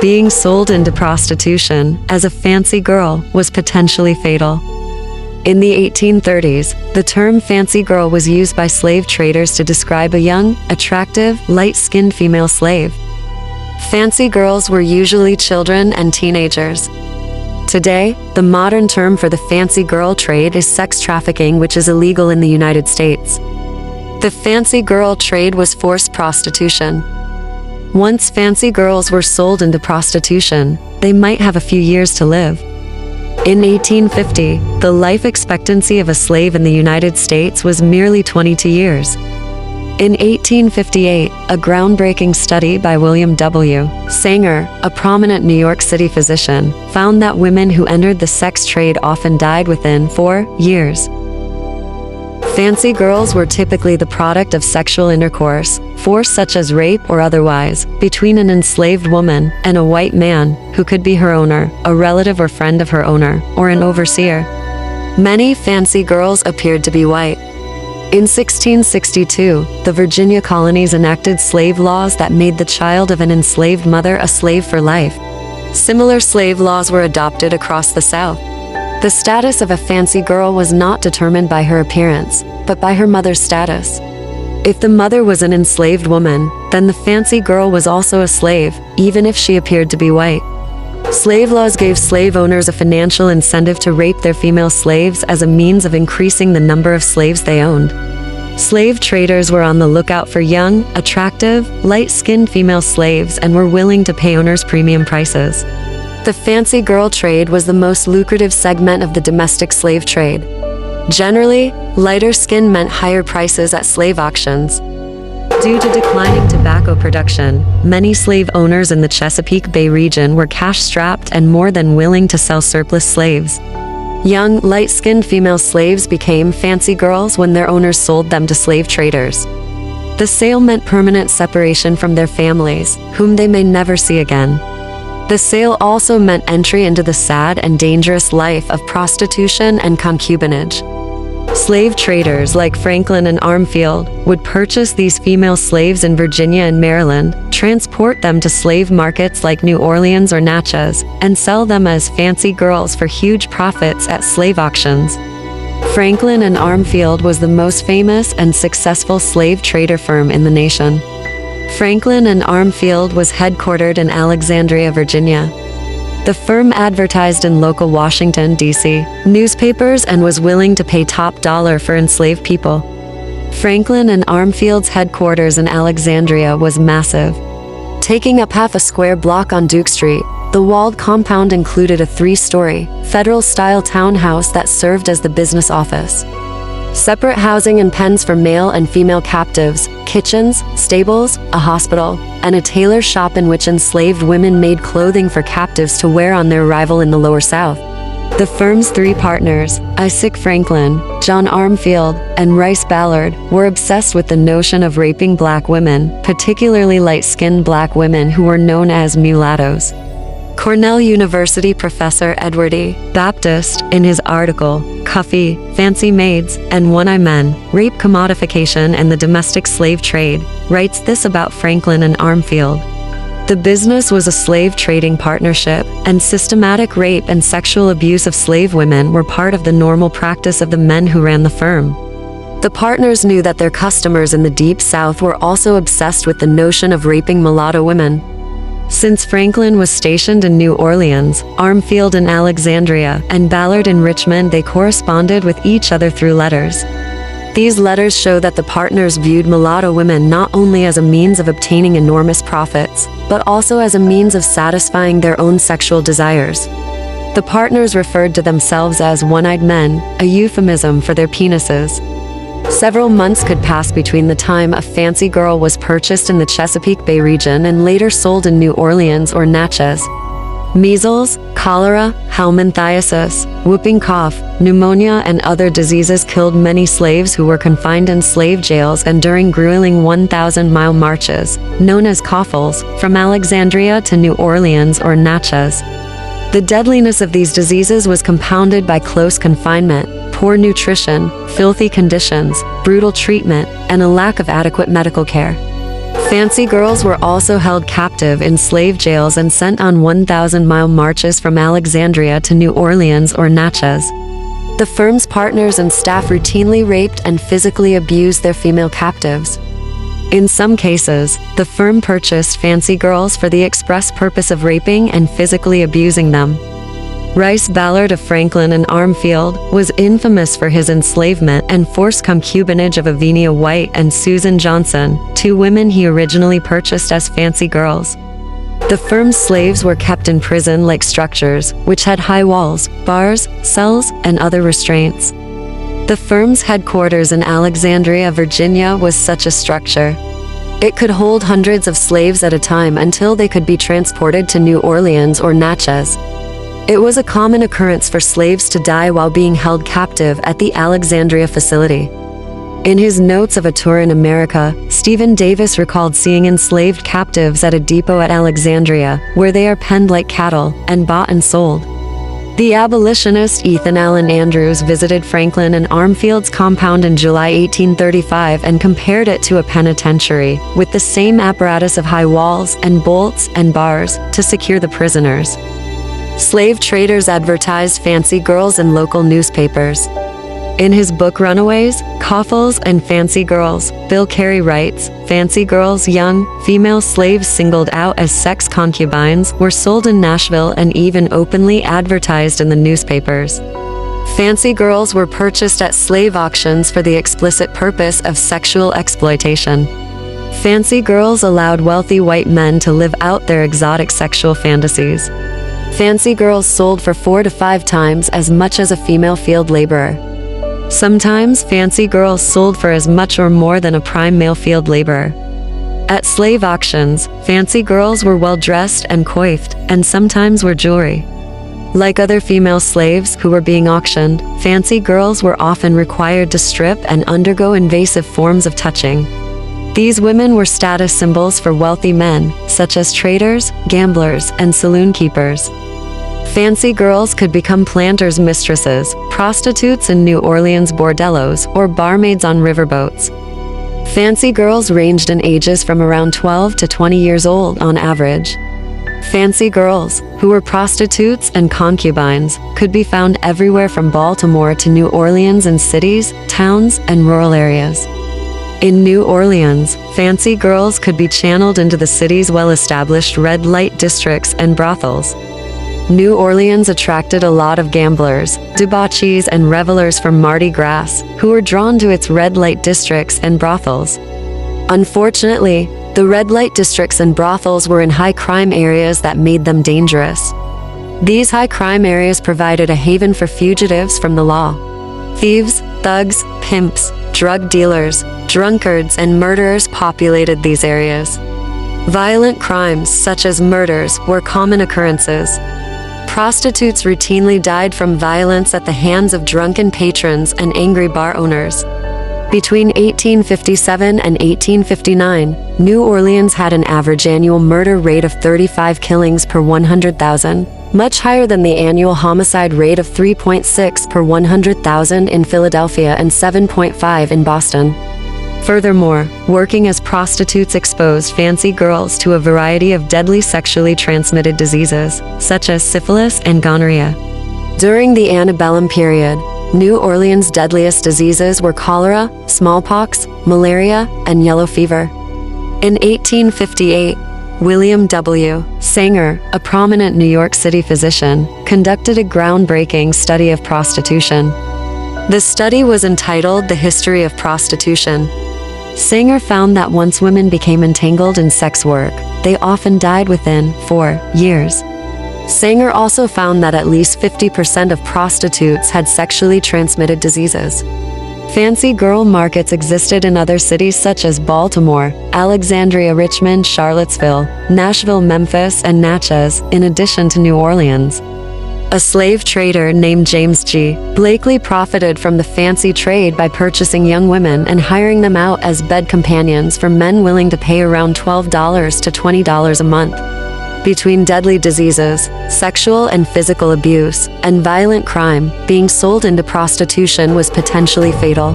Being sold into prostitution as a fancy girl was potentially fatal. In the 1830s, the term fancy girl was used by slave traders to describe a young, attractive, light-skinned female slave. Fancy girls were usually children and teenagers. Today, the modern term for the fancy girl trade is sex trafficking, which is illegal in the United States. The fancy girl trade was forced prostitution. Once fancy girls were sold into prostitution, they might have a few years to live. In 1850, the life expectancy of a slave in the United States was merely 22 years. In 1858, a groundbreaking study by William W. Sanger, a prominent New York City physician, found that women who entered the sex trade often died within 4 years. Fancy girls were typically the product of sexual intercourse, force such as rape or otherwise, between an enslaved woman and a white man, who could be her owner, a relative or friend of her owner, or an overseer. Many fancy girls appeared to be white. In 1662, the Virginia colonies enacted slave laws that made the child of an enslaved mother a slave for life. Similar slave laws were adopted across the South. The status of a fancy girl was not determined by her appearance, but by her mother's status. If the mother was an enslaved woman, then the fancy girl was also a slave, even if she appeared to be white. Slave laws gave slave owners a financial incentive to rape their female slaves as a means of increasing the number of slaves they owned. Slave traders were on the lookout for young, attractive, light-skinned female slaves and were willing to pay owners premium prices. The fancy girl trade was the most lucrative segment of the domestic slave trade. Generally, lighter skin meant higher prices at slave auctions. Due to declining tobacco production, many slave owners in the Chesapeake Bay region were cash-strapped and more than willing to sell surplus slaves. Young, light-skinned female slaves became fancy girls when their owners sold them to slave traders. The sale meant permanent separation from their families, whom they may never see again. The sale also meant entry into the sad and dangerous life of prostitution and concubinage. Slave traders like Franklin and Armfield would purchase these female slaves in Virginia and Maryland, transport them to slave markets like New Orleans or Natchez, and sell them as fancy girls for huge profits at slave auctions. Franklin and Armfield was the most famous and successful slave trader firm in the nation. Franklin and Armfield was headquartered in Alexandria, Virginia. The firm advertised in local Washington, D.C. newspapers and was willing to pay top dollar for enslaved people. Franklin and Armfield's headquarters in Alexandria was massive. Taking up half a square block on Duke Street, the walled compound included a 3-story, federal-style townhouse that served as the business office. Separate housing and pens for male and female captives, kitchens, stables, a hospital, and a tailor shop in which enslaved women made clothing for captives to wear on their arrival in the Lower South. The firm's 3 partners, Isaac Franklin, John Armfield, and Rice Ballard, were obsessed with the notion of raping black women, particularly light-skinned black women who were known as mulattoes. Cornell University professor Edward E. Baptist, in his article, Cuffy, Fancy Maids, and One-Eye Men, Rape Commodification and the Domestic Slave Trade, writes this about Franklin and Armfield. The business was a slave trading partnership, and systematic rape and sexual abuse of slave women were part of the normal practice of the men who ran the firm. The partners knew that their customers in the Deep South were also obsessed with the notion of raping mulatto women. Since Franklin was stationed in New Orleans, Armfield in Alexandria, and Ballard in Richmond, they corresponded with each other through letters. These letters show that the partners viewed mulatto women not only as a means of obtaining enormous profits, but also as a means of satisfying their own sexual desires. The partners referred to themselves as one-eyed men, a euphemism for their penises. Several months could pass between the time a fancy girl was purchased in the Chesapeake Bay region and later sold in New Orleans or Natchez. Measles, cholera, helminthiasis, whooping cough, pneumonia, and other diseases killed many slaves who were confined in slave jails and during grueling 1,000-mile marches, known as coffles, from Alexandria to New Orleans or Natchez. The deadliness of these diseases was compounded by close confinement, poor nutrition, filthy conditions, brutal treatment, and a lack of adequate medical care. Fancy girls were also held captive in slave jails and sent on 1,000-mile marches from Alexandria to New Orleans or Natchez. The firm's partners and staff routinely raped and physically abused their female captives. In some cases, the firm purchased fancy girls for the express purpose of raping and physically abusing them. Rice Ballard of Franklin and Armfield was infamous for his enslavement and forced concubinage of Avinia White and Susan Johnson, two women he originally purchased as fancy girls. The firm's slaves were kept in prison-like structures, which had high walls, bars, cells, and other restraints. The firm's headquarters in Alexandria, Virginia, was such a structure. It could hold hundreds of slaves at a time until they could be transported to New Orleans or Natchez. It was a common occurrence for slaves to die while being held captive at the Alexandria facility. In his notes of a tour in America, Stephen Davis recalled seeing enslaved captives at a depot at Alexandria, where they are penned like cattle, and bought and sold. The abolitionist Ethan Allen Andrews visited Franklin and Armfield's compound in July 1835 and compared it to a penitentiary, with the same apparatus of high walls and bolts and bars to secure the prisoners. Slave traders advertised fancy girls in local newspapers. In his book Runaways, Coffles and Fancy Girls, Bill Carey writes, fancy girls, young, female slaves singled out as sex concubines, were sold in Nashville and even openly advertised in the newspapers. Fancy girls were purchased at slave auctions for the explicit purpose of sexual exploitation. Fancy girls allowed wealthy white men to live out their exotic sexual fantasies. Fancy girls sold for 4 to 5 times as much as a female field laborer. Sometimes fancy girls sold for as much or more than a prime male field laborer. At slave auctions, fancy girls were well dressed and coiffed, and sometimes wore jewelry. Like other female slaves who were being auctioned, fancy girls were often required to strip and undergo invasive forms of touching. These women were status symbols for wealthy men, such as traders, gamblers, and saloon keepers. Fancy girls could become planters' mistresses, prostitutes in New Orleans bordellos, or barmaids on riverboats. Fancy girls ranged in ages from around 12 to 20 years old on average. Fancy girls, who were prostitutes and concubines, could be found everywhere from Baltimore to New Orleans in cities, towns, and rural areas. In New Orleans, fancy girls could be channeled into the city's well-established red light districts and brothels. New Orleans attracted a lot of gamblers, debauchees, and revelers from Mardi Gras, who were drawn to its red light districts and brothels. Unfortunately, the red light districts and brothels were in high crime areas that made them dangerous. These high crime areas provided a haven for fugitives from the law. Thieves, thugs, pimps, drug dealers, drunkards, and murderers populated these areas. Violent crimes, such as murders, were common occurrences. Prostitutes routinely died from violence at the hands of drunken patrons and angry bar owners. Between 1857 and 1859, New Orleans had an average annual murder rate of 35 killings per 100,000, much higher than the annual homicide rate of 3.6 per 100,000 in Philadelphia and 7.5 in Boston. Furthermore, working as prostitutes exposed fancy girls to a variety of deadly sexually transmitted diseases, such as syphilis and gonorrhea. During the antebellum period, New Orleans' deadliest diseases were cholera, smallpox, malaria, and yellow fever. In 1858, William W. Sanger, a prominent New York City physician, conducted a groundbreaking study of prostitution. The study was entitled The History of Prostitution. Sanger found that once women became entangled in sex work, they often died within 4 years. Sanger also found that at least 50% of prostitutes had sexually transmitted diseases. Fancy girl markets existed in other cities such as Baltimore, Alexandria, Richmond, Charlottesville, Nashville, Memphis, and Natchez, in addition to New Orleans. A slave trader named James G. Blakely profited from the fancy trade by purchasing young women and hiring them out as bed companions for men willing to pay around $12 to $20 a month. Between deadly diseases, sexual and physical abuse, and violent crime, being sold into prostitution was potentially fatal.